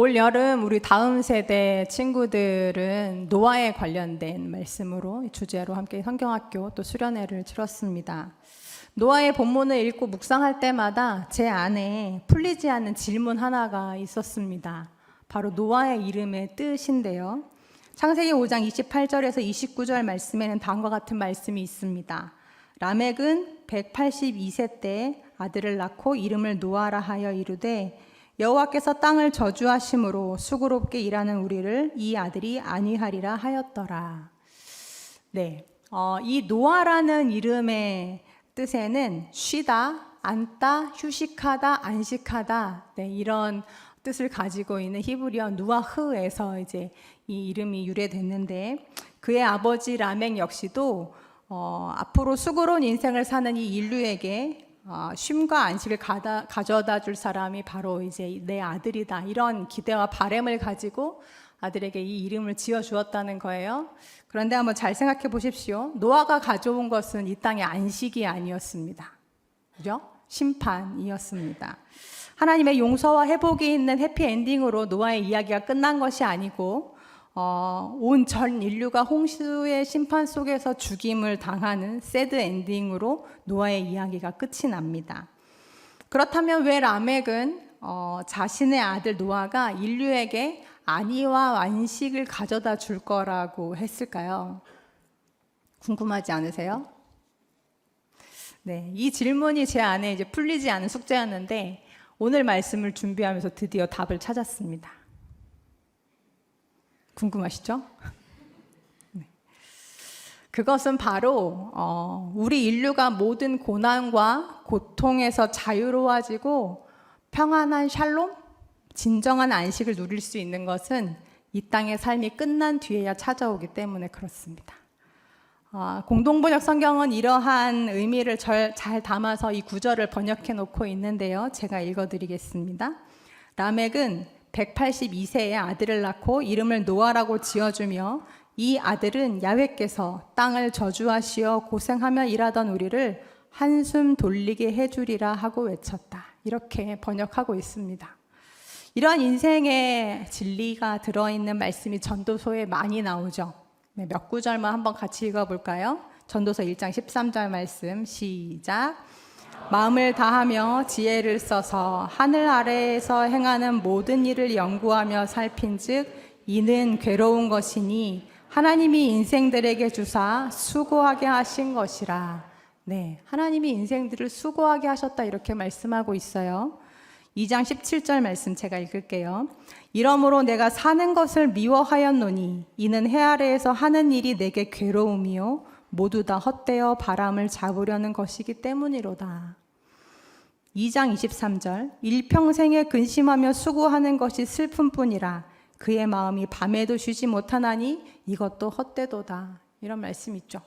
올 여름 우리 다음 세대 친구들은 노아에 관련된 말씀으로 주제로 함께 성경학교 또 수련회를 치렀습니다. 노아의 본문을 읽고 묵상할 때마다 제 안에 풀리지 않는 질문 하나가 있었습니다. 바로 노아의 이름의 뜻인데요. 창세기 5장 28절에서 29절 말씀에는 다음과 같은 말씀이 있습니다. 라멕은 182세 때 아들을 낳고 이름을 노아라 하여 이르되 여호와께서 땅을 저주하심으로 수고롭게 일하는 우리를 이 아들이 안위하리라 하였더라. 네, 이 노아라는 이름의 뜻에는 쉬다, 앉다, 휴식하다, 안식하다, 네, 이런 뜻을 가지고 있는 히브리어 누아흐에서 이제 이 이름이 유래됐는데, 그의 아버지 라멕 역시도 앞으로 수고로운 인생을 사는 이 인류에게 쉼과 안식을 가져다 줄 사람이 바로 이제 내 아들이다, 이런 기대와 바람을 가지고 아들에게 이 이름을 지어 주었다는 거예요. 그런데 한번 잘 생각해 보십시오. 노아가 가져온 것은 이 땅의 안식이 아니었습니다. 그죠? 심판이었습니다. 하나님의 용서와 회복이 있는 해피엔딩으로 노아의 이야기가 끝난 것이 아니고 온 전 인류가 홍수의 심판 속에서 죽임을 당하는 새드 엔딩으로 노아의 이야기가 끝이 납니다. 그렇다면 왜 라멕은 자신의 아들 노아가 인류에게 안위와 안식을 가져다 줄 거라고 했을까요? 궁금하지 않으세요? 네, 이 질문이 제 안에 이제 풀리지 않은 숙제였는데 오늘 말씀을 준비하면서 드디어 답을 찾았습니다. 궁금하시죠? 네. 그것은 바로 우리 인류가 모든 고난과 고통에서 자유로워지고 평안한 샬롬, 진정한 안식을 누릴 수 있는 것은 이 땅의 삶이 끝난 뒤에야 찾아오기 때문에 그렇습니다. 공동번역 성경은 이러한 의미를 잘 담아서 이 구절을 번역해 놓고 있는데요. 제가 읽어드리겠습니다. 라멕은 182세에 아들을 낳고 이름을 노아라고 지어주며 이 아들은 야훼께서 땅을 저주하시어 고생하며 일하던 우리를 한숨 돌리게 해주리라 하고 외쳤다. 이렇게 번역하고 있습니다. 이러한 인생의 진리가 들어있는 말씀이 전도서에 많이 나오죠. 네, 몇 구절만 한번 같이 읽어볼까요? 전도서 1장 13절 말씀 시작. 마음을 다하며 지혜를 써서 하늘 아래에서 행하는 모든 일을 연구하며 살핀즉 이는 괴로운 것이니 하나님이 인생들에게 주사 수고하게 하신 것이라. 네, 하나님이 인생들을 수고하게 하셨다, 이렇게 말씀하고 있어요. 2장 17절 말씀 제가 읽을게요. 이러므로 내가 사는 것을 미워하였노니 이는 해 아래에서 하는 일이 내게 괴로움이요 모두 다 헛되어 바람을 잡으려는 것이기 때문이로다. 2장 23절 일평생에 근심하며 수고하는 것이 슬픔뿐이라 그의 마음이 밤에도 쉬지 못하나니 이것도 헛되도다. 이런 말씀 있죠.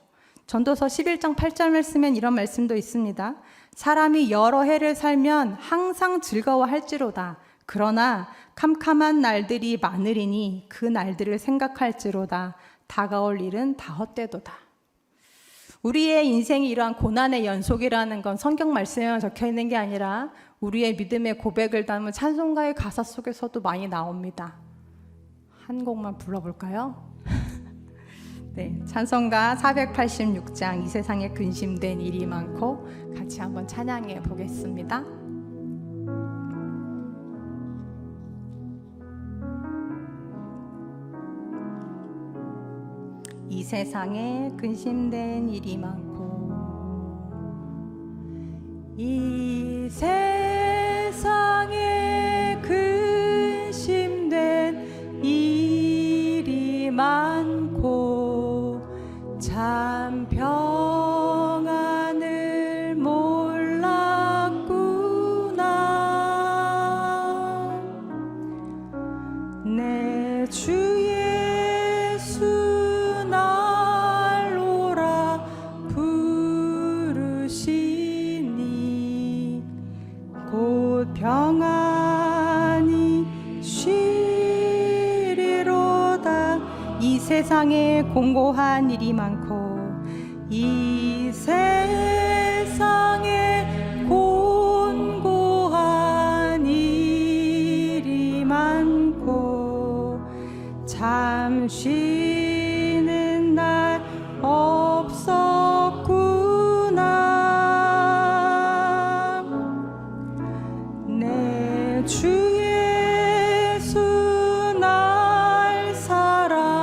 전도서 11장 8절 말씀엔 이런 말씀도 있습니다. 사람이 여러 해를 살면 항상 즐거워할지로다. 그러나 캄캄한 날들이 많으리니 그 날들을 생각할지로다. 다가올 일은 다 헛되도다. 우리의 인생이 이러한 고난의 연속이라는 건 성경 말씀에 적혀 있는 게 아니라 우리의 믿음의 고백을 담은 찬송가의 가사 속에서도 많이 나옵니다. 한 곡만 불러볼까요? 네, 찬송가 486장 이 세상에 근심된 일이 많고 같이 한번 찬양해 보겠습니다. 이 세상에 근심된 일이 많고 이 세상에 근심된 일이 많고 참 평안을 몰랐구나. 내 주 예수 날 오라 부르시니 곧 평안히 쉬리로다. 이 세상에 공고한 일이 많고 이 세상에 곤고한 일이 많고 쉬는 날 없었구나. 내 주 예수 날 사랑하시오니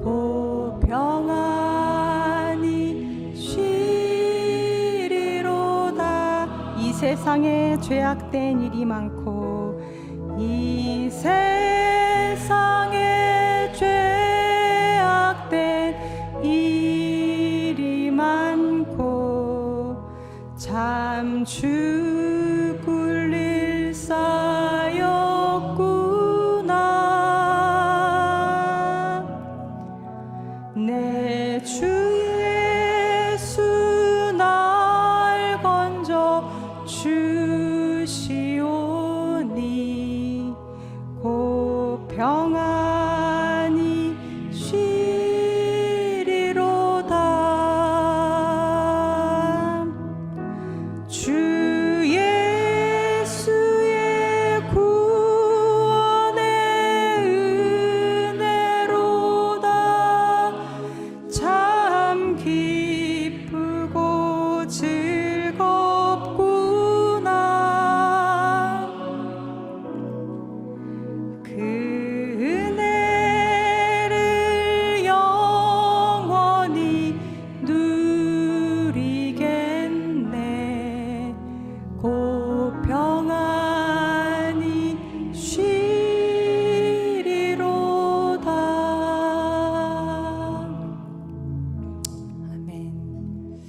곧 평안히 쉬리로다. 이 세상에 죄악된 일이 많고 이 세상에 죄악된 일이 많고 참 죽을 일 쌓였구나. 내 주 예수 날 건져 주시오니 곧 평안히 쉬리로다. 주 예수의 구원의 은혜로다. 참 기쁘고 즐겁구나. 그 은혜를 영원히 누리겠네. 곧 평안히 쉬리로다. 아멘.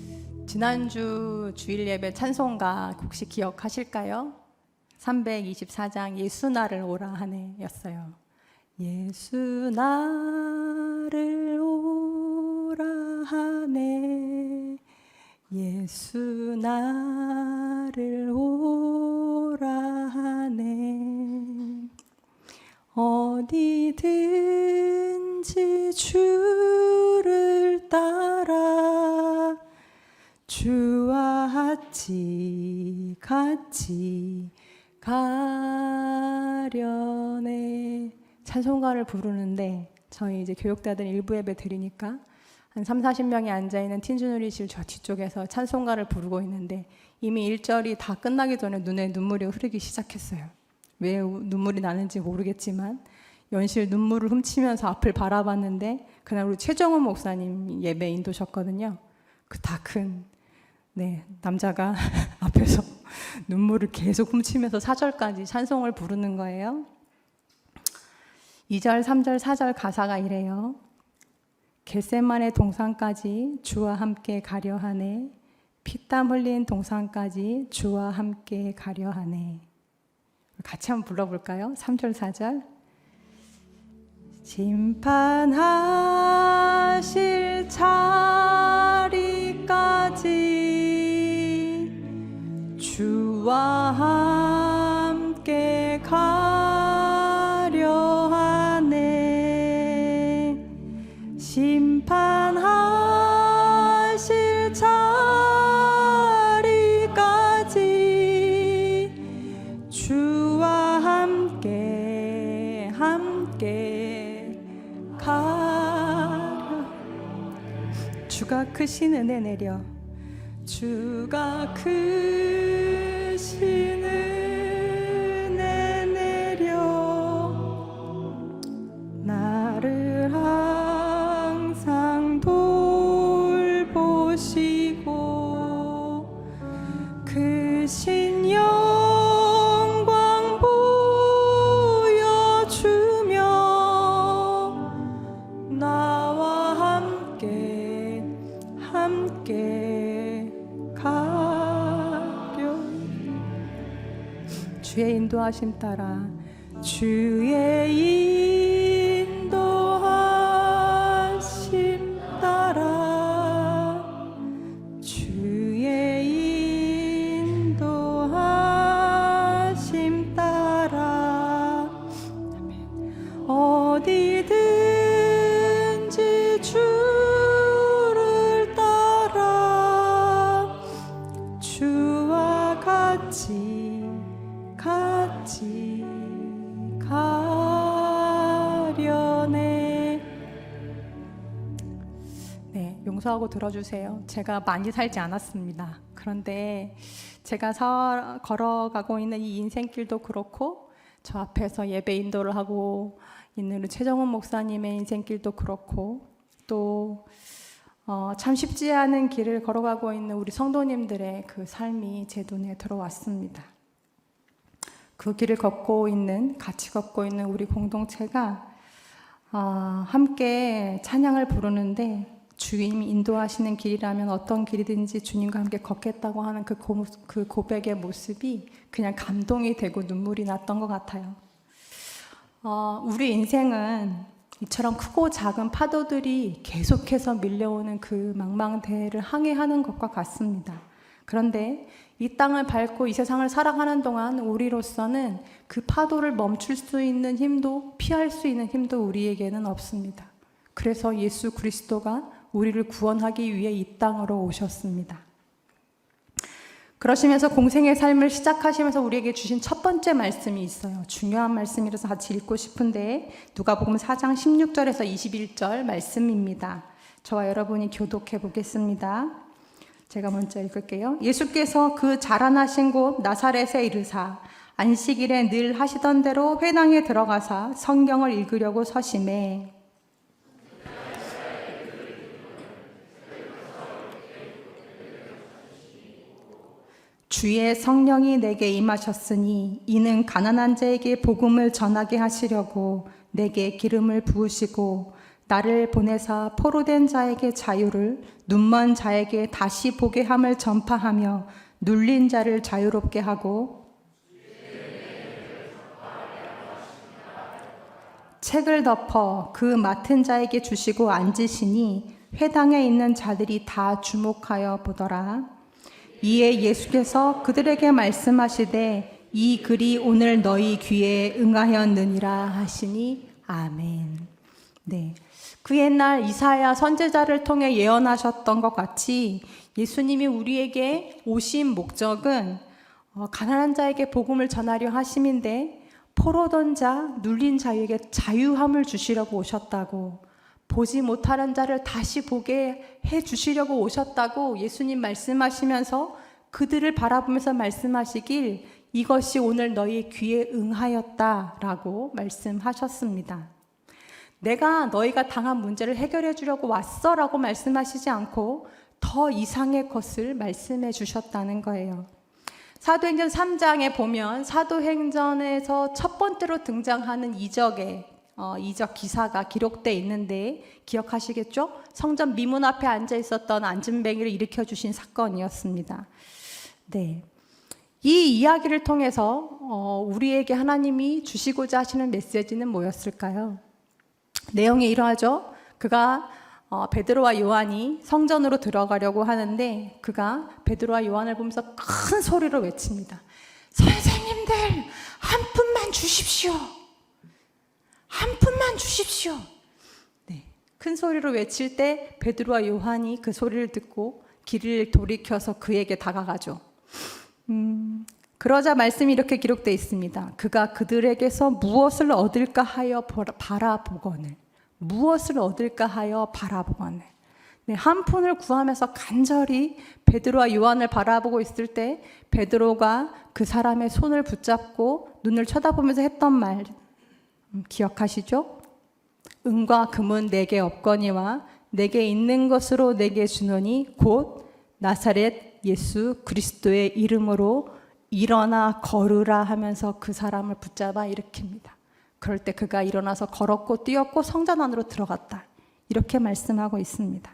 지난주 주일 예배 찬송가 혹시 기억하실까요? 324장 예수 나를 오라 하네 였어요. 예수 나를 오라 하네. 예수 나를 오라 하네. 어디든지 주를 따라 주와 같이 가려네. 찬송가를 부르는데 저희 이제 교육자들 일부 예배 드리니까 한 30-40명이 앉아있는 팀주누리실 저 뒤쪽에서 찬송가를 부르고 있는데 이미 1절이 다 끝나기 전에 눈에 눈물이 흐르기 시작했어요. 왜 눈물이 나는지 모르겠지만 연실 눈물을 훔치면서 앞을 바라봤는데 그날 우리 최정훈 목사님 예배 인도셨거든요. 그 다 큰 남자가 앞에서 눈물을 계속 훔치면서 4절까지 찬송을 부르는 거예요. 2절, 3절, 4절 가사가 이래요. 겟세마네 동산까지 주와 함께 가려 하네. 피땀 흘린 동산까지 주와 함께 가려 하네. 같이 한번 불러볼까요? 3절, 4절. 심판하실 자리까지 주와 함께 가려 하네. 심판하실 자리까지 주와 함께 가려. 주가 크신 은혜 내려. 주가 크신 은혜 내려. 나를 항상 돌보시고 크신 영광 보여주며 나와 함께 가려. 주의 인도하심 따라 주의 인도하심 따라 주의 인도하심 따라 어디든지 주를 따라 주와 같이 용서하고 들어주세요. 제가 많이 살지 않았습니다. 그런데 제가 걸어가고 있는 이 인생길도 그렇고, 저 앞에서 예배 인도를 하고 있는 우리 최정훈 목사님의 인생길도 그렇고, 또 참 쉽지 않은 길을 걸어가고 있는 우리 성도님들의 그 삶이 제 눈에 들어왔습니다. 그 길을 같이 걷고 있는 우리 공동체가 함께 찬양을 부르는데, 주님이 인도하시는 길이라면 어떤 길이든지 주님과 함께 걷겠다고 하는 그 고백의 모습이 그냥 감동이 되고 눈물이 났던 것 같아요. 우리 인생은 이처럼 크고 작은 파도들이 계속해서 밀려오는 그 망망대해를 항해하는 것과 같습니다. 그런데 이 땅을 밟고 이 세상을 살아가는 동안 우리로서는 그 파도를 멈출 수 있는 힘도, 피할 수 있는 힘도 우리에게는 없습니다. 그래서 예수 그리스도가 우리를 구원하기 위해 이 땅으로 오셨습니다. 그러시면서 공생의 삶을 시작하시면서 우리에게 주신 첫 번째 말씀이 있어요. 중요한 말씀이라서 같이 읽고 싶은데, 누가복음 4장 16절에서 21절 말씀입니다. 저와 여러분이 교독해 보겠습니다. 제가 먼저 읽을게요. 예수께서 그 자라나신 곳 나사렛에 이르사 안식일에 늘 하시던 대로 회당에 들어가사 성경을 읽으려고 서심해 주의 성령이 내게 임하셨으니 이는 가난한 자에게 복음을 전하게 하시려고 내게 기름을 부으시고 나를 보내사 포로된 자에게 자유를, 눈먼 자에게 다시 보게 함을 전파하며 눌린 자를 자유롭게 하고 책을 덮어 그 맡은 자에게 주시고 앉으시니 회당에 있는 자들이 다 주목하여 보더라. 이에 예수께서 그들에게 말씀하시되 이 글이 오늘 너희 귀에 응하였느니라 하시니 아멘. 네, 그 옛날 이사야 선지자를 통해 예언하셨던 것 같이 예수님이 우리에게 오신 목적은 가난한 자에게 복음을 전하려 하심인데, 포로된 자, 눌린 자에게 자유함을 주시려고 오셨다고, 보지 못하는 자를 다시 보게 해 주시려고 오셨다고 예수님 말씀하시면서 그들을 바라보면서 말씀하시길 이것이 오늘 너희 귀에 응하였다라고 말씀하셨습니다. 내가 너희가 당한 문제를 해결해 주려고 왔어 라고 말씀하시지 않고 더 이상의 것을 말씀해 주셨다는 거예요. 사도행전 3장에 보면 사도행전에서 첫 번째로 등장하는 이적 기사가 기록되어 있는데 기억하시겠죠? 성전 미문 앞에 앉아 있었던 안진뱅이를 일으켜 주신 사건이었습니다. 네, 이 이야기를 통해서 우리에게 하나님이 주시고자 하시는 메시지는 뭐였을까요? 내용이 이러하죠. 그가 베드로와 요한이 성전으로 들어가려고 하는데 그가 베드로와 요한을 보면서 큰 소리로 외칩니다. 선생님들, 한 푼만 주십시오. 한 푼만 주십시오. 네, 큰 소리로 외칠 때 베드로와 요한이 그 소리를 듣고 길을 돌이켜서 그에게 다가가죠. 그러자 말씀이 이렇게 기록되어 있습니다. 그가 그들에게서 무엇을 얻을까 하여 바라보거늘. 무엇을 얻을까 하여 바라보거늘. 네, 한 푼을 구하면서 간절히 베드로와 요한을 바라보고 있을 때 베드로가 그 사람의 손을 붙잡고 눈을 쳐다보면서 했던 말 기억하시죠? 은과 금은 내게 없거니와 내게 있는 것으로 내게 주노니 곧 나사렛 예수 그리스도의 이름으로 일어나 걸으라 하면서 그 사람을 붙잡아 일으킵니다. 그럴 때 그가 일어나서 걸었고 뛰었고 성전 안으로 들어갔다. 이렇게 말씀하고 있습니다.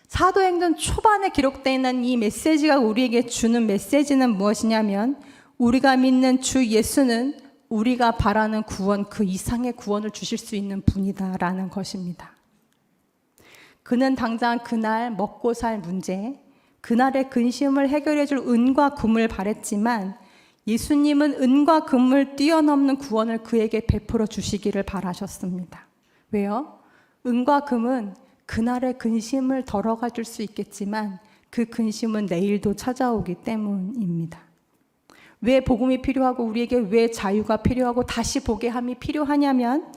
사도행전 초반에 기록되어 있는 이 메시지가 우리에게 주는 메시지는 무엇이냐면 우리가 믿는 주 예수는 우리가 바라는 구원, 그 이상의 구원을 주실 수 있는 분이다라는 것입니다. 그는 당장 그날 먹고 살 문제, 그날의 근심을 해결해 줄 은과 금을 바랬지만 예수님은 은과 금을 뛰어넘는 구원을 그에게 베풀어 주시기를 바라셨습니다. 왜요? 은과 금은 그날의 근심을 덜어가 줄 수 있겠지만 그 근심은 내일도 찾아오기 때문입니다. 왜 복음이 필요하고 우리에게 왜 자유가 필요하고 다시 보게 함이 필요하냐면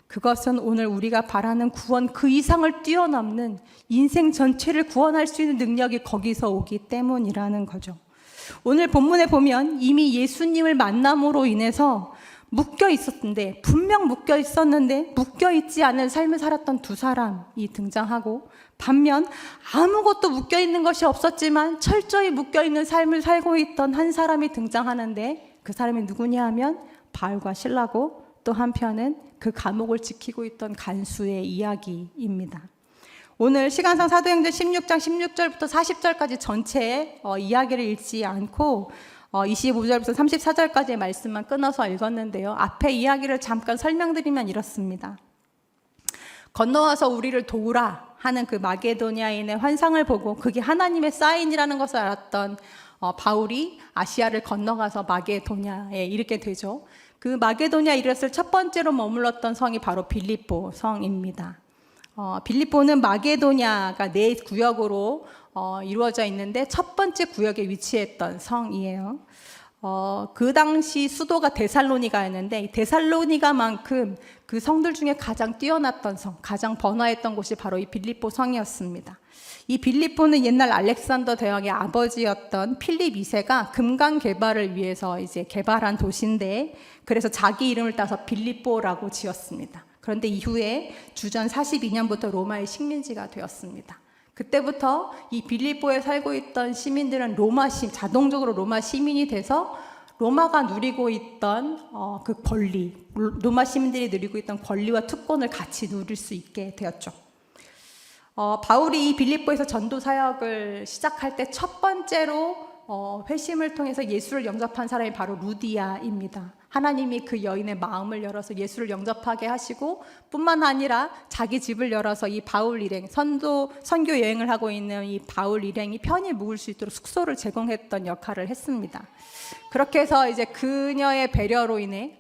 그것은 오늘 우리가 바라는 구원 그 이상을 뛰어넘는 인생 전체를 구원할 수 있는 능력이 거기서 오기 때문이라는 거죠. 오늘 본문에 보면 이미 예수님을 만남으로 인해서 묶여 있었는데, 분명 묶여 있었는데 묶여 있지 않은 삶을 살았던 두 사람이 등장하고, 반면 아무것도 묶여 있는 것이 없었지만 철저히 묶여 있는 삶을 살고 있던 한 사람이 등장하는데, 그 사람이 누구냐 하면 바울과 실라고, 또 한편은 그 감옥을 지키고 있던 간수의 이야기입니다. 오늘 시간상 사도행전 16장 16절부터 40절까지 전체의 이야기를 읽지 않고 25절부터 34절까지의 말씀만 끊어서 읽었는데요. 앞에 이야기를 잠깐 설명드리면 이렇습니다. 건너와서 우리를 도우라 하는 그 마게도냐인의 환상을 보고 그게 하나님의 사인이라는 것을 알았던 바울이 아시아를 건너가서 마게도냐에 이르게 되죠. 그 마게도냐에 이르렀을 첫 번째로 머물렀던 성이 바로 빌립보 성입니다. 빌립보는 마게도냐가 네 구역으로 이루어져 있는데 첫 번째 구역에 위치했던 성이에요. 그 당시 수도가 데살로니가였는데 데살로니가만큼 그 성들 중에 가장 뛰어났던 성, 가장 번화했던 곳이 바로 이 빌립보 성이었습니다. 이 빌립보는 옛날 알렉산더 대왕의 아버지였던 필립 2세가 금강 개발을 위해서 이제 개발한 도시인데, 그래서 자기 이름을 따서 빌립보라고 지었습니다. 그런데 이후에 주전 42년부터 로마의 식민지가 되었습니다. 그때부터 이 빌립보에 살고 있던 시민들은 자동적으로 로마 시민이 돼서 로마가 누리고 있던 그 권리, 로마 시민들이 누리고 있던 권리와 특권을 같이 누릴 수 있게 되었죠. 바울이 이 빌립보에서 전도 사역을 시작할 때 첫 번째로 회심을 통해서 예수를 영접한 사람이 바로 루디아입니다. 하나님이 그 여인의 마음을 열어서 예수를 영접하게 하시고, 뿐만 아니라 자기 집을 열어서 이 바울 일행, 선교 여행을 하고 있는 이 바울 일행이 편히 묵을 수 있도록 숙소를 제공했던 역할을 했습니다. 그렇게 해서 이제 그녀의 배려로 인해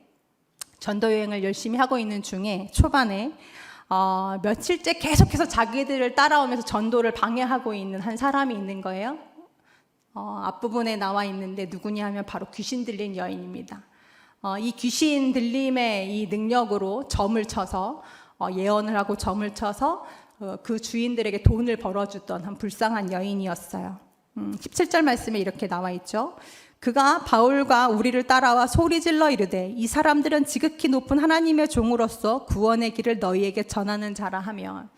전도 여행을 열심히 하고 있는 중에 초반에 며칠째 계속해서 자기들을 따라오면서 전도를 방해하고 있는 한 사람이 있는 거예요. 앞부분에 나와 있는데 누구냐 하면 바로 귀신 들린 여인입니다. 이 귀신 들림의 이 능력으로 점을 쳐서 예언을 하고 점을 쳐서 그 주인들에게 돈을 벌어주던 한 불쌍한 여인이었어요. 17절 말씀에 이렇게 나와 있죠. 그가 바울과 우리를 따라와 소리질러 이르되 이 사람들은 지극히 높은 하나님의 종으로서 구원의 길을 너희에게 전하는 자라 하면,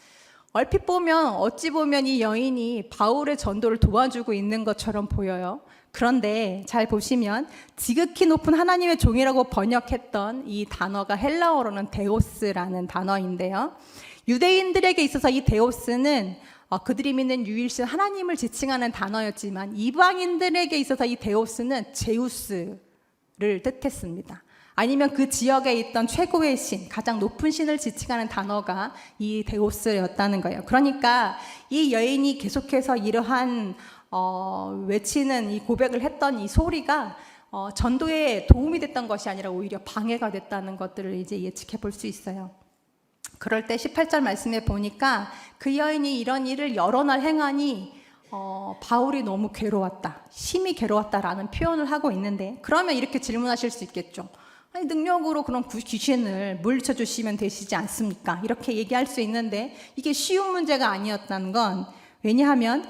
얼핏 보면 어찌 보면 이 여인이 바울의 전도를 도와주고 있는 것처럼 보여요. 그런데 잘 보시면 지극히 높은 하나님의 종이라고 번역했던 이 단어가 헬라어로는 데오스라는 단어인데요. 유대인들에게 있어서 이 데오스는 그들이 믿는 유일신 하나님을 지칭하는 단어였지만, 이방인들에게 있어서 이 데오스는 제우스를 뜻했습니다. 아니면 그 지역에 있던 최고의 신, 가장 높은 신을 지칭하는 단어가 이 데오스였다는 거예요. 그러니까 이 여인이 계속해서 이러한 외치는 이 고백을 했던 이 소리가 전도에 도움이 됐던 것이 아니라 오히려 방해가 됐다는 것들을 이제 예측해 볼 수 있어요. 그럴 때 18절 말씀에 보니까 그 여인이 이런 일을 여러 날 행하니 바울이 너무 괴로웠다, 심히 괴로웠다라는 표현을 하고 있는데, 그러면 이렇게 질문하실 수 있겠죠. 아니, 능력으로 그런 귀신을 물리쳐 주시면 되시지 않습니까? 이렇게 얘기할 수 있는데, 이게 쉬운 문제가 아니었다는 건, 왜냐하면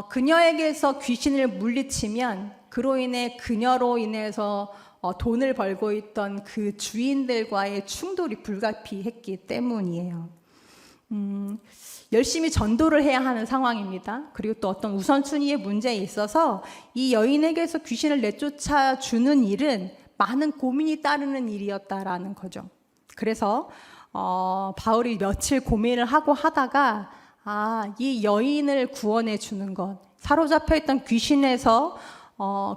그녀에게서 귀신을 물리치면 그로 인해 그녀로 인해서 돈을 벌고 있던 그 주인들과의 충돌이 불가피했기 때문이에요. 열심히 전도를 해야 하는 상황입니다. 그리고 또 어떤 우선순위의 문제에 있어서 이 여인에게서 귀신을 내쫓아 주는 일은 많은 고민이 따르는 일이었다라는 거죠. 그래서 바울이 며칠 고민을 하고 하다가 이 여인을 구원해 주는 것, 사로잡혀 있던 귀신에서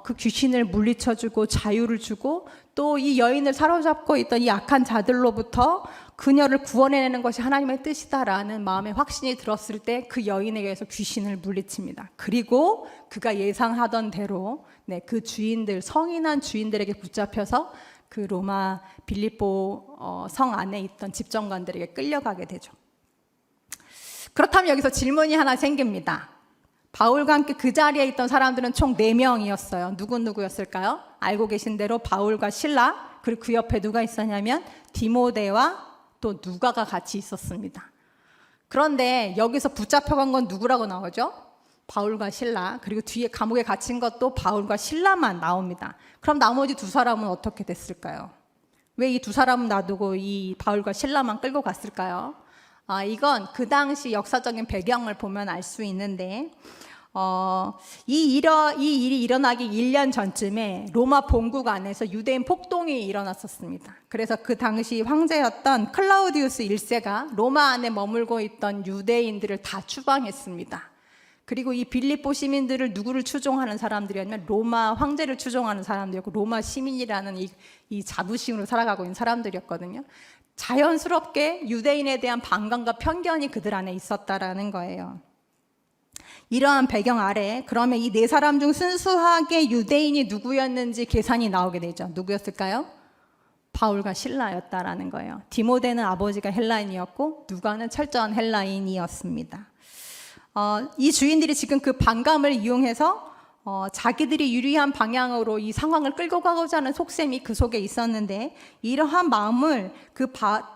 그 귀신을 물리쳐주고 자유를 주고, 또 이 여인을 사로잡고 있던 이 악한 자들로부터 그녀를 구원해내는 것이 하나님의 뜻이다라는 마음의 확신이 들었을 때 그 여인에게서 귀신을 물리칩니다. 그리고 그가 예상하던 대로 그 주인들, 성인한 주인들에게 붙잡혀서 그 로마 빌립보 성 안에 있던 집정관들에게 끌려가게 되죠. 그렇다면 여기서 질문이 하나 생깁니다. 바울과 함께 그 자리에 있던 사람들은 총 4명이었어요. 누구였을까요? 알고 계신 대로 바울과 실라, 그리고 그 옆에 누가 있었냐면 디모데와 또 누가가 같이 있었습니다. 그런데 여기서 붙잡혀간 건 누구라고 나오죠? 바울과 실라. 그리고 뒤에 감옥에 갇힌 것도 바울과 실라만 나옵니다. 그럼 나머지 두 사람은 어떻게 됐을까요? 왜 이 두 사람은 놔두고 이 바울과 실라만 끌고 갔을까요? 이건 그 당시 역사적인 배경을 보면 알 수 있는데, 이 일이 일어나기 1년 전쯤에 로마 본국 안에서 유대인 폭동이 일어났었습니다. 그래서 그 당시 황제였던 클라우디우스 1세가 로마 안에 머물고 있던 유대인들을 다 추방했습니다. 그리고 이 빌립보 시민들을 누구를 추종하는 사람들이었냐면 로마 황제를 추종하는 사람들이었고, 로마 시민이라는 이 자부심으로 살아가고 있는 사람들이었거든요. 자연스럽게 유대인에 대한 반감과 편견이 그들 안에 있었다라는 거예요. 이러한 배경 아래 그러면 이 네 사람 중 순수하게 유대인이 누구였는지 계산이 나오게 되죠. 누구였을까요? 바울과 실라였다라는 거예요. 디모데는 아버지가 헬라인이었고 누가는 철저한 헬라인이었습니다. 이 주인들이 지금 그 반감을 이용해서 자기들이 유리한 방향으로 이 상황을 끌고 가고자 하는 속셈이 그 속에 있었는데, 이러한 마음을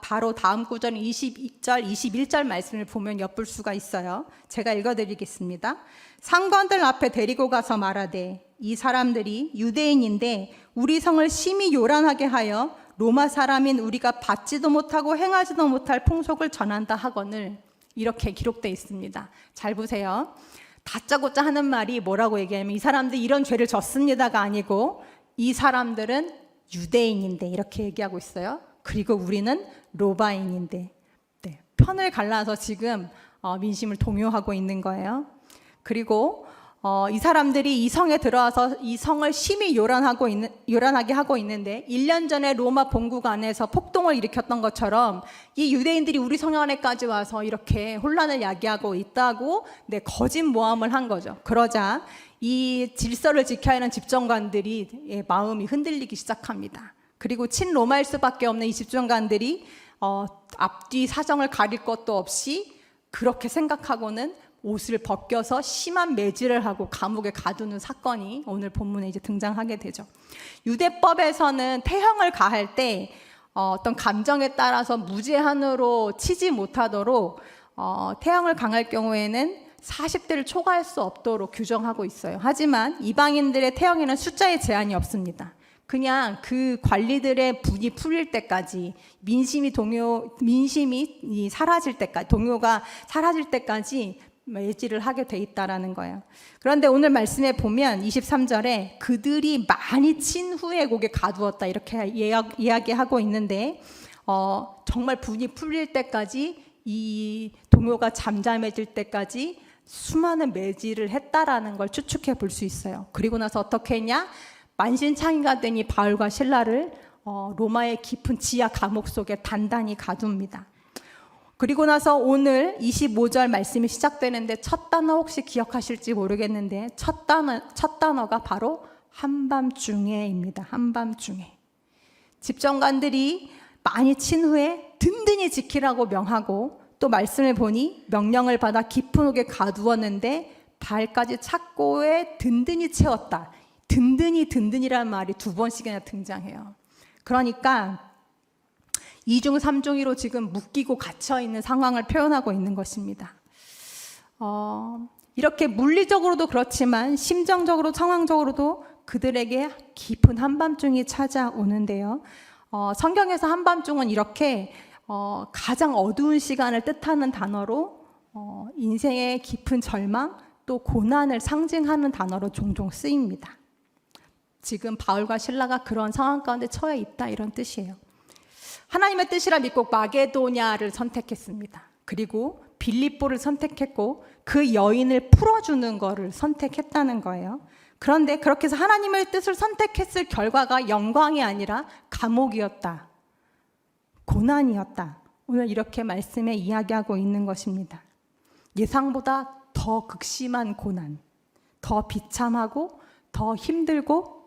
바로 다음 구절 22절, 21절 말씀을 보면 엿볼 수가 있어요. 제가 읽어드리겠습니다. 상관들 앞에 데리고 가서 말하되 이 사람들이 유대인인데 우리 성을 심히 요란하게 하여 로마 사람인 우리가 받지도 못하고 행하지도 못할 풍속을 전한다 하거늘. 이렇게 기록되어 있습니다. 잘 보세요. 다짜고짜 하는 말이 뭐라고 얘기하면 이 사람들 이런 죄를 졌습니다가 아니고 이 사람들은 유대인인데 이렇게 얘기하고 있어요. 그리고 우리는 로마인인데, 네, 편을 갈라서 지금 민심을 동요하고 있는 거예요. 그리고 이 사람들이 이 성에 들어와서 이 성을 심히 요란하게 하고 있는데 1년 전에 로마 본국 안에서 폭동을 일으켰던 것처럼 이 유대인들이 우리 성 안에까지 와서 이렇게 혼란을 야기하고 있다고 거짓 모함을 한 거죠. 그러자 이 질서를 지켜야 하는 집정관들이 마음이 흔들리기 시작합니다. 그리고 친로마일 수밖에 없는 이 집정관들이 앞뒤 사정을 가릴 것도 없이 그렇게 생각하고는 옷을 벗겨서 심한 매질을 하고 감옥에 가두는 사건이 오늘 본문에 이제 등장하게 되죠. 유대법에서는 태형을 가할 때 어떤 감정에 따라서 무제한으로 치지 못하도록 태형을 강할 경우에는 40대를 초과할 수 없도록 규정하고 있어요. 하지만 이방인들의 태형에는 숫자의 제한이 없습니다. 그냥 그 관리들의 분이 풀릴 때까지 민심이 사라질 때까지, 동요가 사라질 때까지 매질을 하게 돼 있다라는 거예요. 그런데 오늘 말씀에 보면 23절에 그들이 많이 친 후에 곡에 가두었다 이렇게 이야기하고 있는데, 정말 분이 풀릴 때까지, 이 동요가 잠잠해질 때까지 수많은 매질을 했다라는 걸 추측해 볼 수 있어요. 그리고 나서 어떻게 했냐? 만신창이가 된 이 바울과 실라를 로마의 깊은 지하 감옥 속에 단단히 가둡니다. 그리고 나서 오늘 25절 말씀이 시작되는데 첫 단어 혹시 기억하실지 모르겠는데 첫 단어가 바로 한밤중에입니다. 한밤중에. 집정관들이 많이 친 후에 든든히 지키라고 명하고, 또 말씀을 보니 명령을 받아 깊은 옥에 가두었는데 발까지 착고에 든든히 채웠다. 든든히라는 말이 두 번씩이나 등장해요. 그러니까 2중 3중이로 지금 묶이고 갇혀있는 상황을 표현하고 있는 것입니다. 이렇게 물리적으로도 그렇지만 심정적으로, 상황적으로도 그들에게 깊은 한밤중이 찾아오는데요. 성경에서 한밤중은 이렇게 가장 어두운 시간을 뜻하는 단어로 인생의 깊은 절망 또 고난을 상징하는 단어로 종종 쓰입니다. 지금 바울과 실라가 그런 상황 가운데 처해 있다, 이런 뜻이에요. 하나님의 뜻이라 믿고 마게도냐를 선택했습니다. 그리고 빌립보를 선택했고 그 여인을 풀어주는 것을 선택했다는 거예요. 그런데 그렇게 해서 하나님의 뜻을 선택했을 결과가 영광이 아니라 감옥이었다, 고난이었다. 오늘 이렇게 말씀에 이야기하고 있는 것입니다. 예상보다 더 극심한 고난, 더 비참하고 더 힘들고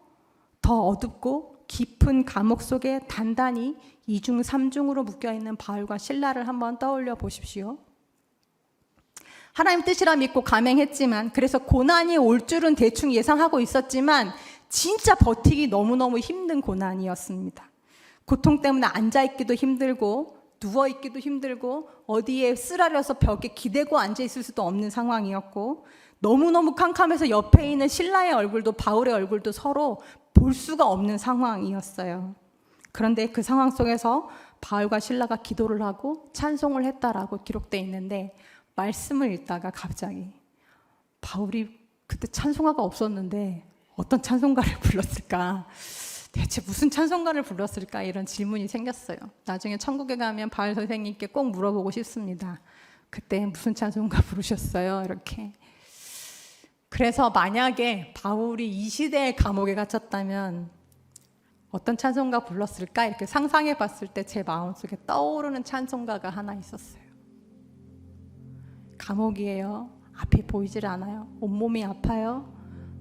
더 어둡고 깊은 감옥 속에 단단히 2중 3중으로 묶여있는 바울과 실라를 한번 떠올려 보십시오. 하나님 뜻이라 믿고 감행했지만, 그래서 고난이 올 줄은 대충 예상하고 있었지만 진짜 버티기 너무너무 힘든 고난이었습니다. 고통 때문에 앉아있기도 힘들고 누워있기도 힘들고 어디에 쓰라려서 벽에 기대고 앉아있을 수도 없는 상황이었고, 너무너무 캄캄해서 옆에 있는 신라의 얼굴도 바울의 얼굴도 서로 볼 수가 없는 상황이었어요. 그런데 그 상황 속에서 바울과 신라가 기도를 하고 찬송을 했다라고 기록되어 있는데, 말씀을 읽다가 갑자기 바울이 그때 찬송가가 없었는데 어떤 찬송가를 불렀을까, 대체 무슨 찬송가를 불렀을까, 이런 질문이 생겼어요. 나중에 천국에 가면 바울 선생님께 꼭 물어보고 싶습니다. 그때 무슨 찬송가 부르셨어요? 이렇게. 그래서 만약에 바울이 이 시대의 감옥에 갇혔다면 어떤 찬송가 불렀을까, 이렇게 상상해 봤을 때 제 마음속에 떠오르는 찬송가가 하나 있었어요. 감옥이에요. 앞이 보이질 않아요. 온몸이 아파요.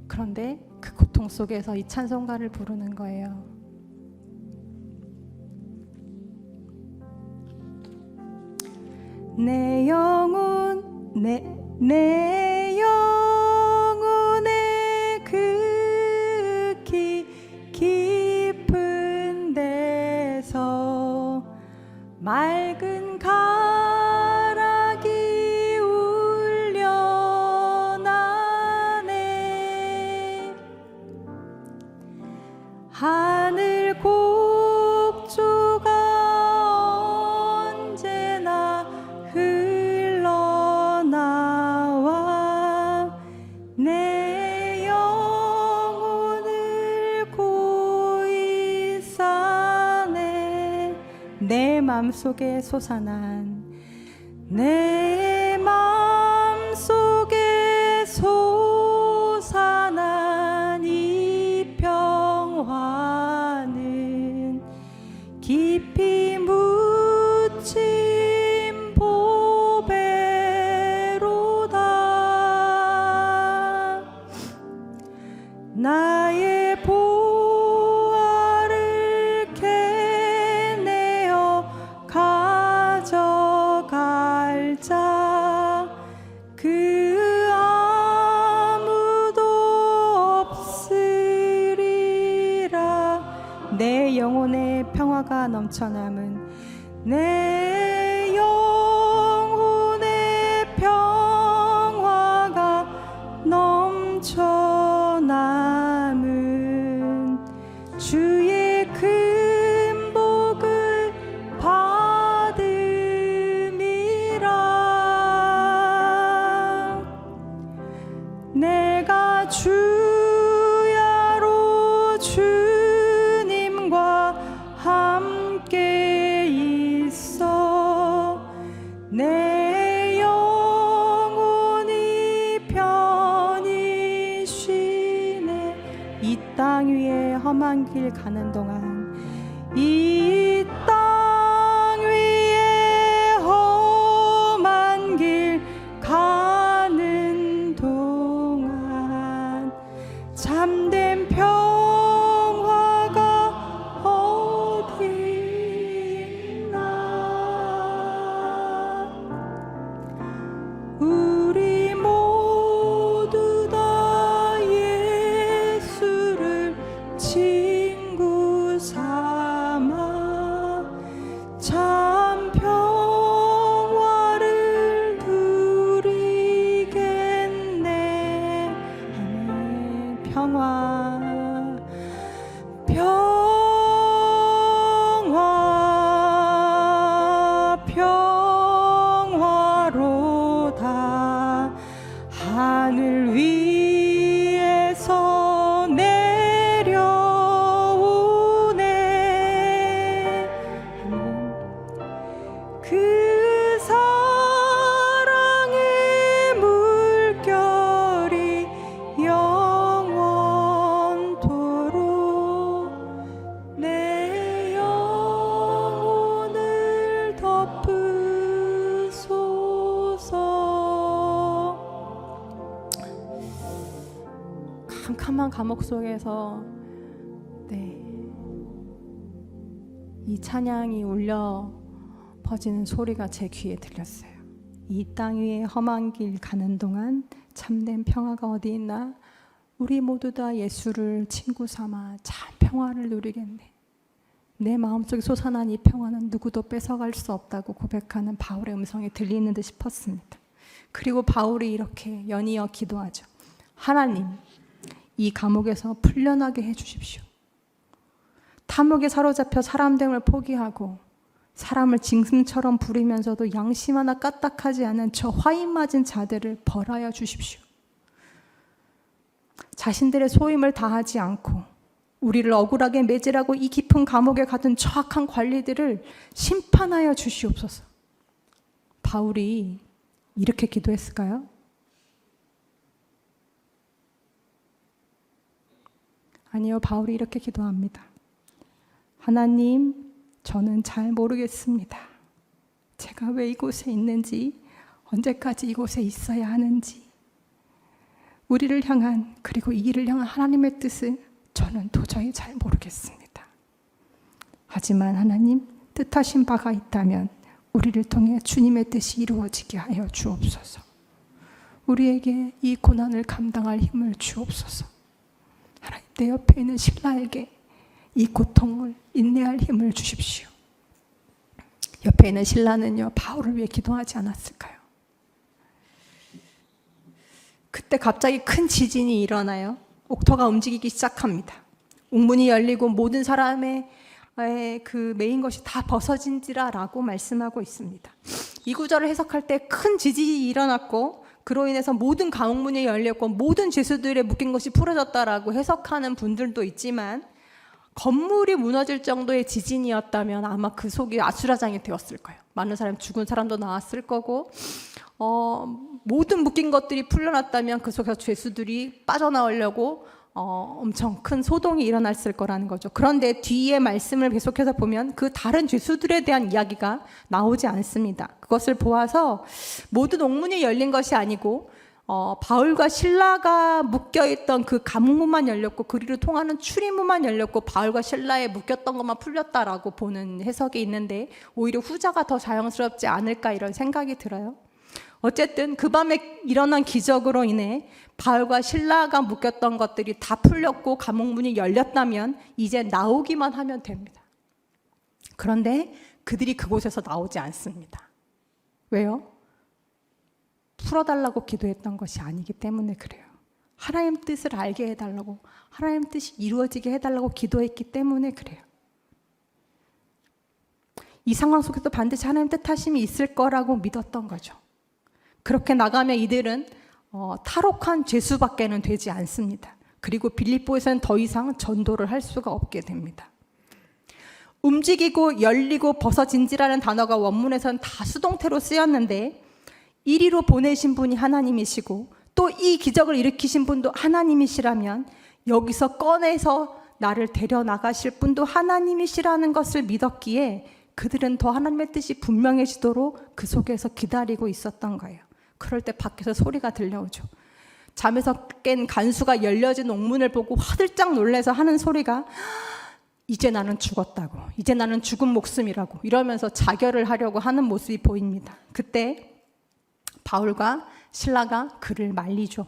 그런데 그 고통 속에서 이 찬송가를 부르는 거예요. 내 영혼, 내 영혼의 그 깊은 데서 맑은 가락이 울려나네. 하늘 곡조가 언제나 흘러나와 내 영혼을 고이 싸네. 내 맘속에 솟아난, 내 맘속에 솟아난 이 평화는 깊이 묻힌 보배로다. 나의 보화를 캐내어 가져갈 자 그 아무도 없으리라. 내 영혼의 평화가 넘쳐남은, 내 영혼의 평화가 넘쳐남은 주의 큰 복을 받음이라. 내가 주야로 주님과 함께 있어 내 영혼이 편히 쉬네. 이 땅 위에 험한 길 가는 동안, 이 땅 위에 험한 길 가는 동안 참된 평화가 어디 있나. 우리 모두 다 예수를 친구 삼아 참 평화를 누리겠네. 아멘. 평화, 평화, 평화로다. 하늘 위에서 내려오네. 그 사랑의 물결이 영원토록 내 영혼을 덮으소서. 캄캄한 감옥 속에서 이 찬양이 울려 퍼지는 소리가 제 귀에 들렸어요. 이 땅 위에 험한 길 가는 동안 참된 평화가 어디 있나. 우리 모두 다 예수를 친구 삼아 참 평화를 누리겠네. 내 마음속에 솟아난 이 평안은 누구도 뺏어갈 수 없다고 고백하는 바울의 음성이 들리는 듯 싶었습니다. 그리고 바울이 이렇게 연이어 기도하죠. 하나님, 이 감옥에서 풀려나게 해주십시오. 탐욕에 사로잡혀 사람됨을 포기하고 사람을 짐승처럼 부리면서도 양심 하나 까딱하지 않은 저 화인 맞은 자들을 벌하여 주십시오. 자신들의 소임을 다하지 않고 우리를 억울하게 매질하고 이 깊은 감옥에 가둔 저 악한 관리들을 심판하여 주시옵소서. 바울이 이렇게 기도했을까요? 아니요, 바울이 이렇게 기도합니다. 하나님, 저는 잘 모르겠습니다. 제가 왜 이곳에 있는지, 언제까지 이곳에 있어야 하는지, 우리를 향한, 그리고 이 일을 향한 하나님의 뜻을 저는 도저히 잘 모르겠습니다. 하지만 하나님, 뜻하신 바가 있다면 우리를 통해 주님의 뜻이 이루어지게 하여 주옵소서. 우리에게 이 고난을 감당할 힘을 주옵소서. 하나님, 내 옆에 있는 신라에게 이 고통을 인내할 힘을 주십시오. 옆에 있는 신라는요, 바울을 위해 기도하지 않았을까요? 그때 갑자기 큰 지진이 일어나요. 옥토가 움직이기 시작합니다. 옥문이 열리고 모든 사람의 그 메인 것이 다 벗어진지라라고 말씀하고 있습니다. 이 구절을 해석할 때 큰 지진이 일어났고 그로 인해서 모든 감옥문이 열렸고 모든 죄수들의 묶인 것이 풀어졌다라고 해석하는 분들도 있지만, 건물이 무너질 정도의 지진이었다면 아마 그 속이 아수라장이 되었을 거예요. 많은 사람, 죽은 사람도 나왔을 거고, 모든 묶인 것들이 풀려났다면 그 속에서 죄수들이 빠져나오려고 엄청 큰 소동이 일어났을 거라는 거죠. 그런데 뒤에 말씀을 계속해서 보면 그 다른 죄수들에 대한 이야기가 나오지 않습니다. 그것을 보아서 모든 옥문이 열린 것이 아니고 바울과 실라가 묶여있던 그 감옥문만 열렸고 그리로 통하는 출입문만 열렸고 바울과 실라에 묶였던 것만 풀렸다라고 보는 해석이 있는데, 오히려 후자가 더 자연스럽지 않을까 이런 생각이 들어요. 어쨌든 그 밤에 일어난 기적으로 인해 바울과 실라가 묶였던 것들이 다 풀렸고 감옥문이 열렸다면 이제 나오기만 하면 됩니다. 그런데 그들이 그곳에서 나오지 않습니다. 왜요? 풀어달라고 기도했던 것이 아니기 때문에 그래요. 하나님 뜻을 알게 해달라고, 하나님 뜻이 이루어지게 해달라고 기도했기 때문에 그래요. 이 상황 속에도 반드시 하나님 뜻하심이 있을 거라고 믿었던 거죠. 그렇게 나가면 이들은 탈옥한 죄수밖에는 되지 않습니다. 그리고 빌립보에서는 더 이상 전도를 할 수가 없게 됩니다. 움직이고 열리고 벗어진지라는 단어가 원문에서는 다 수동태로 쓰였는데, 이리로 보내신 분이 하나님이시고 또 이 기적을 일으키신 분도 하나님이시라면 여기서 꺼내서 나를 데려나가실 분도 하나님이시라는 것을 믿었기에 그들은 더 하나님의 뜻이 분명해지도록 그 속에서 기다리고 있었던 거예요. 그럴 때 밖에서 소리가 들려오죠. 잠에서 깬 간수가 열려진 옥문을 보고 화들짝 놀라서 하는 소리가, 이제 나는 죽었다고, 이제 나는 죽은 목숨이라고 이러면서 자결을 하려고 하는 모습이 보입니다. 그때 바울과 실라가 그를 말리죠.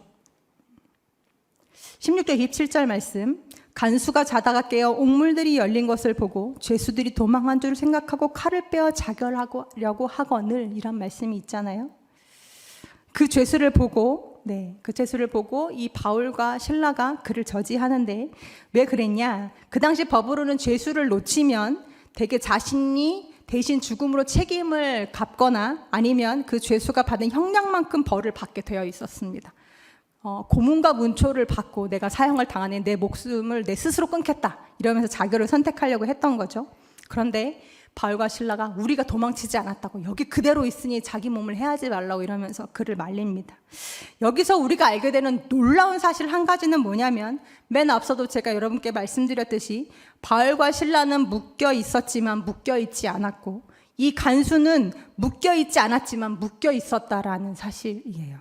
16절 27절 말씀, 간수가 자다가 깨어 옥물들이 열린 것을 보고 죄수들이 도망한 줄 생각하고 칼을 빼어 자결하려고 하거늘, 이란 말씀이 있잖아요. 그 죄수를 보고 이 바울과 실라가 그를 저지하는데, 왜 그랬냐? 그 당시 법으로는 죄수를 놓치면 대개 자신이 대신 죽음으로 책임을 갚거나 아니면 그 죄수가 받은 형량만큼 벌을 받게 되어 있었습니다. 고문과 문초를 받고 내가 사형을 당하니 내 목숨을 내 스스로 끊겠다 이러면서 자결을 선택하려고 했던 거죠. 그런데 바울과 실라가 우리가 도망치지 않았다고, 여기 그대로 있으니 자기 몸을 해하지 말라고 이러면서 그를 말립니다. 여기서 우리가 알게 되는 놀라운 사실 한 가지는 뭐냐면, 맨 앞서도 제가 여러분께 말씀드렸듯이 바울과 실라는 묶여 있었지만 묶여 있지 않았고, 이 간수는 묶여 있지 않았지만 묶여 있었다라는 사실이에요.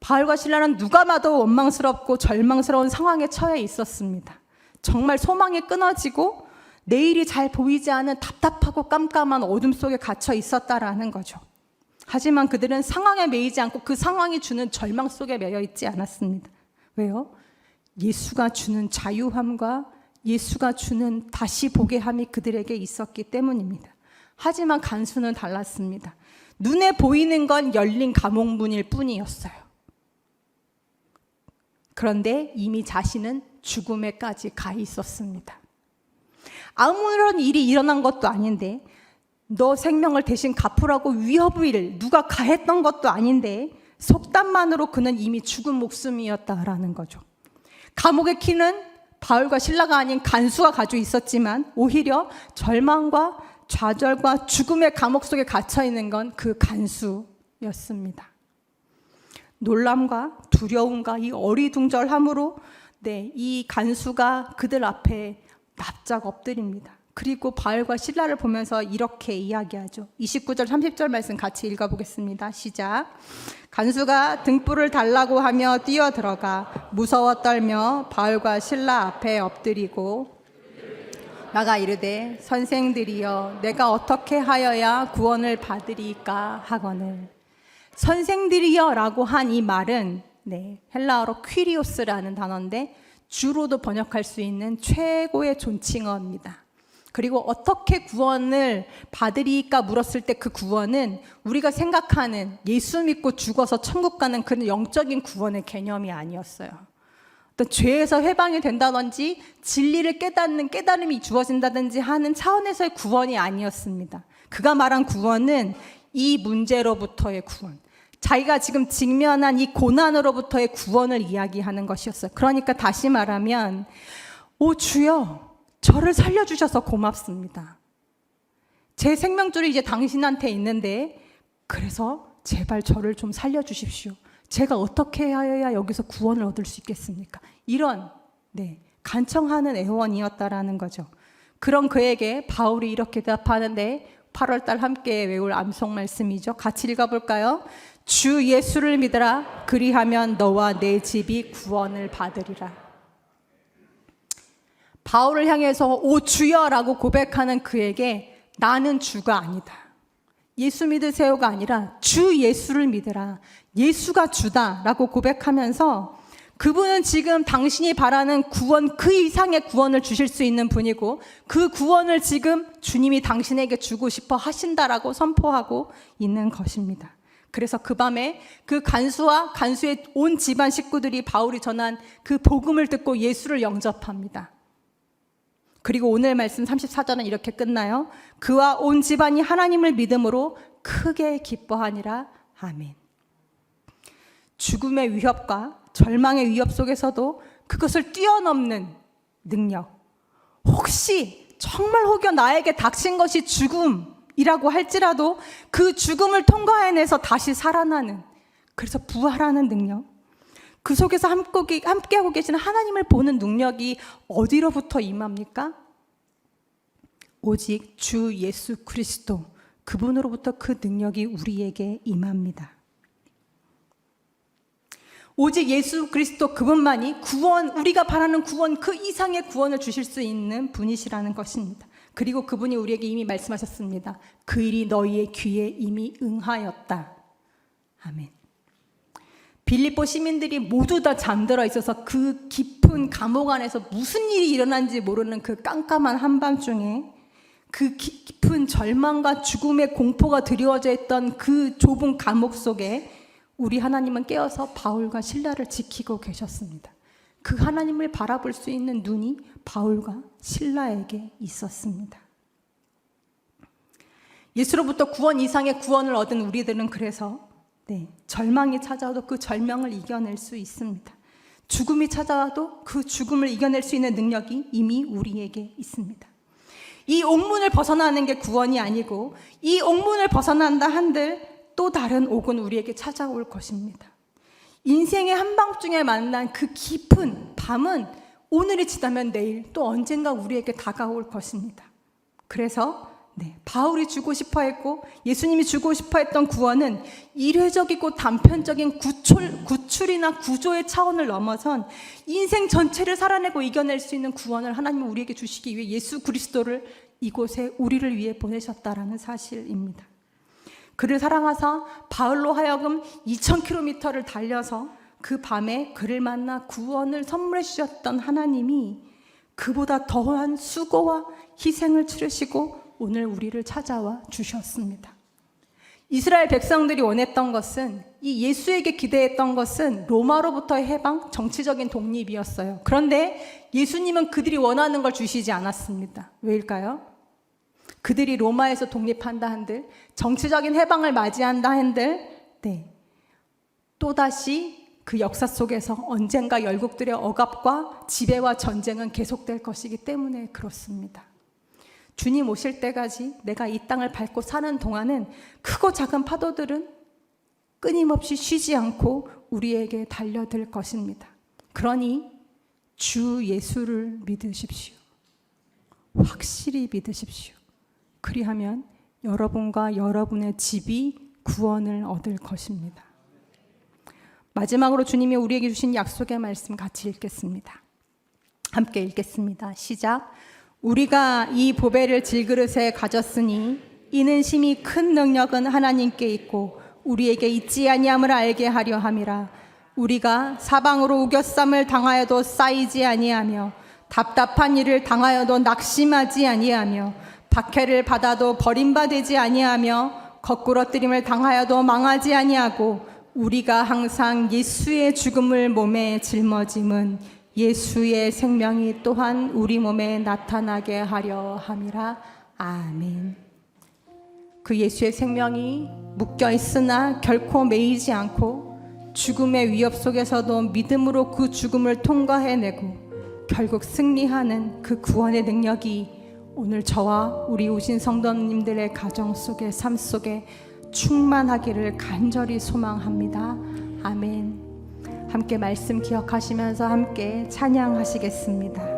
바울과 실라는 누가 봐도 원망스럽고 절망스러운 상황에 처해 있었습니다. 정말 소망이 끊어지고 내일이 잘 보이지 않은 답답하고 깜깜한 어둠 속에 갇혀 있었다라는 거죠. 하지만 그들은 상황에 매이지 않고 그 상황이 주는 절망 속에 매여 있지 않았습니다. 왜요? 예수가 주는 자유함과 예수가 주는 다시 보게 함이 그들에게 있었기 때문입니다. 하지만 간수는 달랐습니다. 눈에 보이는 건 열린 감옥문일 뿐이었어요. 그런데 이미 자신은 죽음에까지 가 있었습니다. 아무런 일이 일어난 것도 아닌데, 너 생명을 대신 갚으라고 위협을 누가 가했던 것도 아닌데, 속담만으로 그는 이미 죽은 목숨이었다라는 거죠. 감옥의 키는 바울과 실라가 아닌 간수가 가지고 있었지만, 오히려 절망과 좌절과 죽음의 감옥 속에 갇혀 있는 건 그 간수였습니다. 놀람과 두려움과 이 어리둥절함으로 이 간수가 그들 앞에 납작 엎드립니다. 그리고 바울과 실라를 보면서 이렇게 이야기하죠. 29절 30절 말씀 같이 읽어보겠습니다. 시작. 간수가 등불을 달라고 하며 뛰어들어가 무서워 떨며 바울과 실라 앞에 엎드리고 나가 이르되 선생들이여 내가 어떻게 하여야 구원을 받으리까 하거늘. 선생들이여 라고 한 이 말은 헬라어로 퀴리오스라는 단어인데 주로도 번역할 수 있는 최고의 존칭어입니다. 그리고 어떻게 구원을 받으리까 물었을 때 그 구원은 우리가 생각하는 예수 믿고 죽어서 천국 가는 그런 영적인 구원의 개념이 아니었어요. 어떤 죄에서 해방이 된다든지 진리를 깨닫는 깨달음이 주어진다든지 하는 차원에서의 구원이 아니었습니다. 그가 말한 구원은 이 문제로부터의 구원, 자기가 지금 직면한 이 고난으로부터의 구원을 이야기하는 것이었어요. 그러니까 다시 말하면 오 주여 저를 살려주셔서 고맙습니다. 제 생명줄이 이제 당신한테 있는데 그래서 제발 저를 좀 살려주십시오. 제가 어떻게 해야 여기서 구원을 얻을 수 있겠습니까? 이런 간청하는 애원이었다라는 거죠. 그런 그에게 바울이 이렇게 대답하는데 8월달 함께 외울 암송 말씀이죠. 같이 읽어볼까요? 주 예수를 믿으라. 그리하면 너와 내 집이 구원을 받으리라. 바울을 향해서 오 주여라고 고백하는 그에게 나는 주가 아니다. 예수 믿으세요가 아니라 주 예수를 믿으라. 예수가 주다라고 고백하면서 그분은 지금 당신이 바라는 구원 그 이상의 구원을 주실 수 있는 분이고 그 구원을 지금 주님이 당신에게 주고 싶어 하신다라고 선포하고 있는 것입니다. 그래서 그 밤에 그 간수와 간수의 온 집안 식구들이 바울이 전한 그 복음을 듣고 예수를 영접합니다. 그리고 오늘 말씀 34절은 이렇게 끝나요. 그와 온 집안이 하나님을 믿음으로 크게 기뻐하니라. 아멘. 죽음의 위협과 절망의 위협 속에서도 그것을 뛰어넘는 능력. 혹시 정말 혹여 나에게 닥친 것이 죽음이라고 할지라도 그 죽음을 통과해내서 다시 살아나는, 그래서 부활하는 능력. 그 속에서 함께하고 계시는 하나님을 보는 능력이 어디로부터 임합니까? 오직 주 예수 그리스도, 그분으로부터 그 능력이 우리에게 임합니다. 오직 예수 그리스도 그분만이 구원, 우리가 바라는 구원 그 이상의 구원을 주실 수 있는 분이시라는 것입니다. 그리고 그분이 우리에게 이미 말씀하셨습니다. 그 일이 너희의 귀에 이미 응하였다. 아멘. 빌립보 시민들이 모두 다 잠들어 있어서 그 깊은 감옥 안에서 무슨 일이 일어난지 모르는 그 깜깜한 한밤중에 그 깊은 절망과 죽음의 공포가 드리워져 있던 그 좁은 감옥 속에 우리 하나님은 깨어서 바울과 실라를 지키고 계셨습니다. 그 하나님을 바라볼 수 있는 눈이 바울과 실라에게 있었습니다. 예수로부터 구원 이상의 구원을 얻은 우리들은 그래서 절망이 찾아와도 그 절망을 이겨낼 수 있습니다. 죽음이 찾아와도 그 죽음을 이겨낼 수 있는 능력이 이미 우리에게 있습니다. 이 옥문을 벗어나는 게 구원이 아니고 이 옥문을 벗어난다 한들 또 다른 옥은 우리에게 찾아올 것입니다. 인생의 한밤중에 만난 그 깊은 밤은 오늘이 지나면 내일 또 언젠가 우리에게 다가올 것입니다. 그래서 바울이 주고 싶어 했고 예수님이 주고 싶어 했던 구원은 일회적이고 단편적인 구출이나 구조의 차원을 넘어선 인생 전체를 살아내고 이겨낼 수 있는 구원을 하나님은 우리에게 주시기 위해 예수 그리스도를 이곳에 우리를 위해 보내셨다라는 사실입니다. 그를 사랑하사 바울로 하여금 2000km를 달려서 그 밤에 그를 만나 구원을 선물해 주셨던 하나님이 그보다 더한 수고와 희생을 치르시고 오늘 우리를 찾아와 주셨습니다. 이스라엘 백성들이 원했던 것은, 이 예수에게 기대했던 것은 로마로부터의 해방, 정치적인 독립이었어요. 그런데 예수님은 그들이 원하는 걸 주시지 않았습니다. 왜일까요? 그들이 로마에서 독립한다 한들, 정치적인 해방을 맞이한다 한들, 또다시 그 역사 속에서 언젠가 열국들의 억압과 지배와 전쟁은 계속될 것이기 때문에 그렇습니다. 주님 오실 때까지 내가 이 땅을 밟고 사는 동안은 크고 작은 파도들은 끊임없이 쉬지 않고 우리에게 달려들 것입니다. 그러니 주 예수를 믿으십시오. 확실히 믿으십시오. 그리하면 여러분과 여러분의 집이 구원을 얻을 것입니다. 마지막으로 주님이 우리에게 주신 약속의 말씀 같이 읽겠습니다. 함께 읽겠습니다. 시작. 우리가 이 보배를 질그릇에 가졌으니 이는 심히 큰 능력은 하나님께 있고 우리에게 있지 아니함을 알게 하려 함이라. 우리가 사방으로 우겨쌈을 당하여도 쌓이지 아니하며 답답한 일을 당하여도 낙심하지 아니하며 박해를 받아도 버림받지 아니하며 거꾸러뜨림을 당하여도 망하지 아니하고 우리가 항상 예수의 죽음을 몸에 짊어짐은 예수의 생명이 또한 우리 몸에 나타나게 하려 함이라. 아멘. 그 예수의 생명이 묶여 있으나 결코 매이지 않고 죽음의 위협 속에서도 믿음으로 그 죽음을 통과해내고 결국 승리하는 그 구원의 능력이 오늘 저와 우리 오신 성도님들의 가정 속에, 삶 속에 충만하기를 간절히 소망합니다. 아멘. 함께 말씀 기억하시면서 함께 찬양하시겠습니다.